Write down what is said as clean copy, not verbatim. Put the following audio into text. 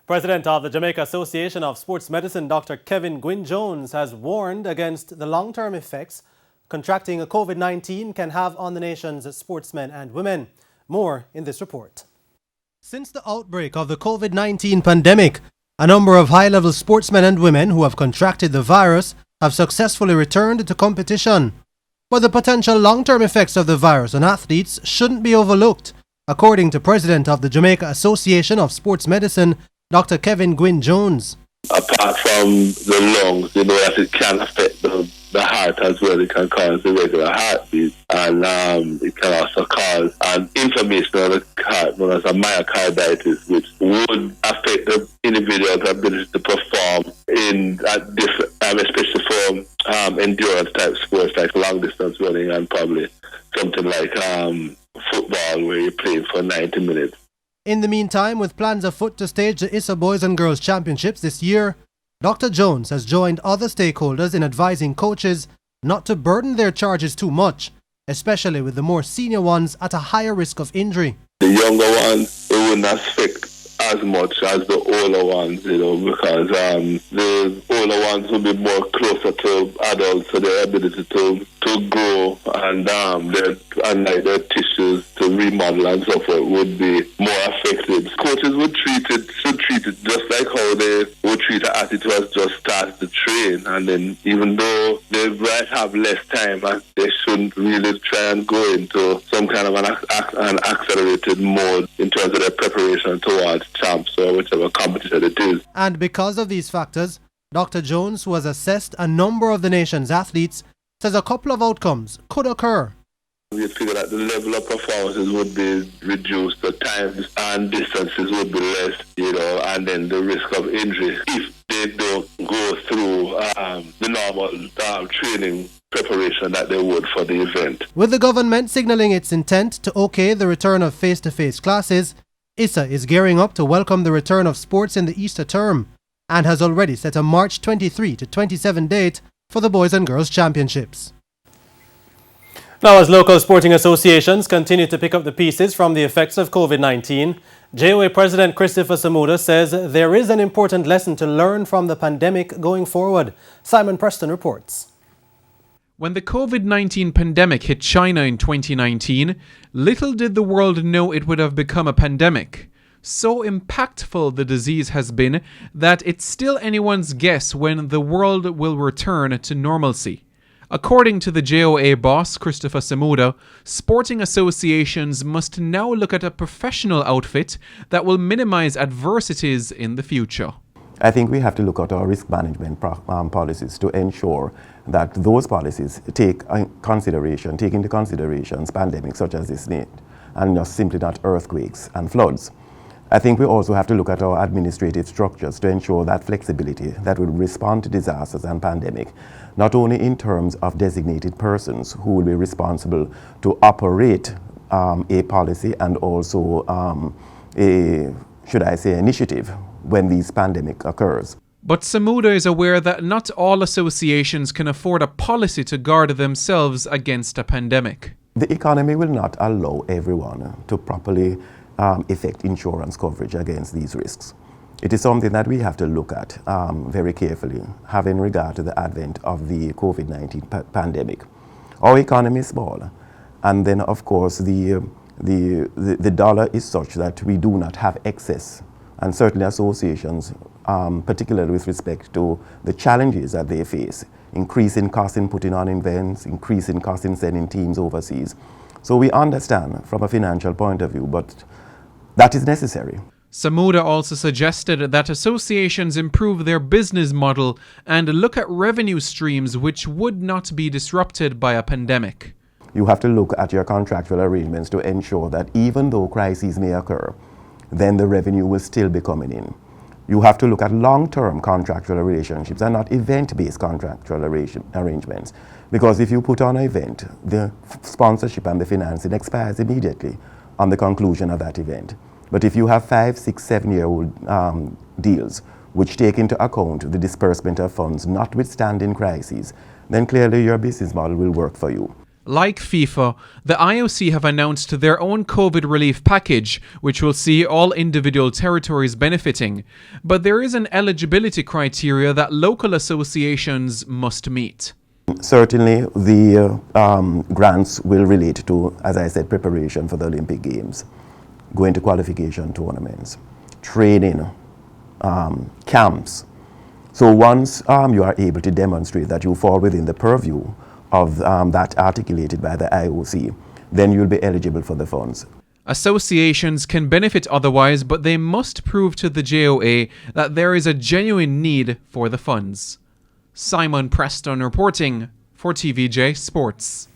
President of the Jamaica Association of Sports Medicine, Dr. Kevin Gwynne-Jones, has warned against the long-term effects contracting COVID-19 can have on the nation's sportsmen and women. More in this report. Since the outbreak of the COVID-19 pandemic, a number of high-level sportsmen and women who have contracted the virus have successfully returned to competition. But the potential long-term effects of the virus on athletes shouldn't be overlooked, according to President of the Jamaica Association of Sports Medicine, Dr. Kevin Gwynne-Jones. Apart from the lungs, that it can affect the heart as well. It can cause irregular heartbeat, and it can also cause an inflammation of the heart known as a myocarditis, which would affect the individual's ability to perform in different, especially for endurance type sports like long distance running and probably something like football where you're playing for 90 minutes. In the meantime, with plans afoot to stage the ISA Boys and Girls Championships this year, Dr. Jones has joined other stakeholders in advising coaches not to burden their charges too much, especially with the more senior ones at a higher risk of injury. The younger ones, it wouldn't affect as much as the older ones, because the older ones will be more closer to adults, so their ability to grow and their tissues to remodel and so forth would be more affected. Coaches should treat it just like how they would treat an athlete who has just started to train, and then even though they might have less time, they shouldn't really try and go into some kind of an accelerated mode in terms of their preparation towards champs or whichever competition it is. And because of these factors, Dr. Jones, who has assessed a number of the nation's athletes, says a couple of outcomes could occur. We figure that the level of performances would be reduced, the times and distances would be less, and then the risk of injury if they don't go through the normal training preparation that they would for the event. With the government signaling its intent to okay the return of face-to-face classes, ISA is gearing up to welcome the return of sports in the Easter term and has already set a March 23 to 27 date for the Boys and Girls Championships. Now, as local sporting associations continue to pick up the pieces from the effects of COVID-19, JOA President Christopher Samuda says there is an important lesson to learn from the pandemic going forward. Simon Preston reports. When the COVID-19 pandemic hit China in 2019, little did the world know it would have become a pandemic. So impactful the disease has been that it's still anyone's guess when the world will return to normalcy. According to the JOA boss, Christopher Samuda, sporting associations must now look at a professional outfit that will minimize adversities in the future. I think we have to look at our risk management policies to ensure that those policies take into consideration pandemics such as this need, and not simply not earthquakes and floods. I think we also have to look at our administrative structures to ensure that flexibility that will respond to disasters and pandemic, not only in terms of designated persons who will be responsible to operate a policy and also initiative when this pandemic occurs. But Samuda is aware that not all associations can afford a policy to guard themselves against a pandemic. The economy will not allow everyone to properly effect insurance coverage against these risks. It is something that we have to look at very carefully, having regard to the advent of the COVID-19 pandemic. Our economy is small, and then of course the dollar is such that we do not have excess, and certainly associations, particularly with respect to the challenges that they face, increasing costs in putting on events, increasing costs in sending teams overseas. So we understand from a financial point of view, but that is necessary. Samuda also suggested that associations improve their business model and look at revenue streams which would not be disrupted by a pandemic. You have to look at your contractual arrangements to ensure that even though crises may occur, then the revenue will still be coming in. You have to look at long-term contractual relationships and not event-based contractual arrangements. Because if you put on an event, the sponsorship and the financing expires immediately on the conclusion of that event. But if you have 5, 6, 7-year-old deals which take into account the disbursement of funds notwithstanding crises, then clearly your business model will work for you. Like FIFA, the IOC have announced their own COVID relief package, which will see all individual territories benefiting. But there is an eligibility criteria that local associations must meet. Certainly, the grants will relate to, as I said, preparation for the Olympic Games, going to qualification tournaments, training, camps. So once you are able to demonstrate that you fall within the purview of that articulated by the IOC, then you'll be eligible for the funds. Associations can benefit otherwise, but they must prove to the JOA that there is a genuine need for the funds. Simon Preston reporting for TVJ Sports.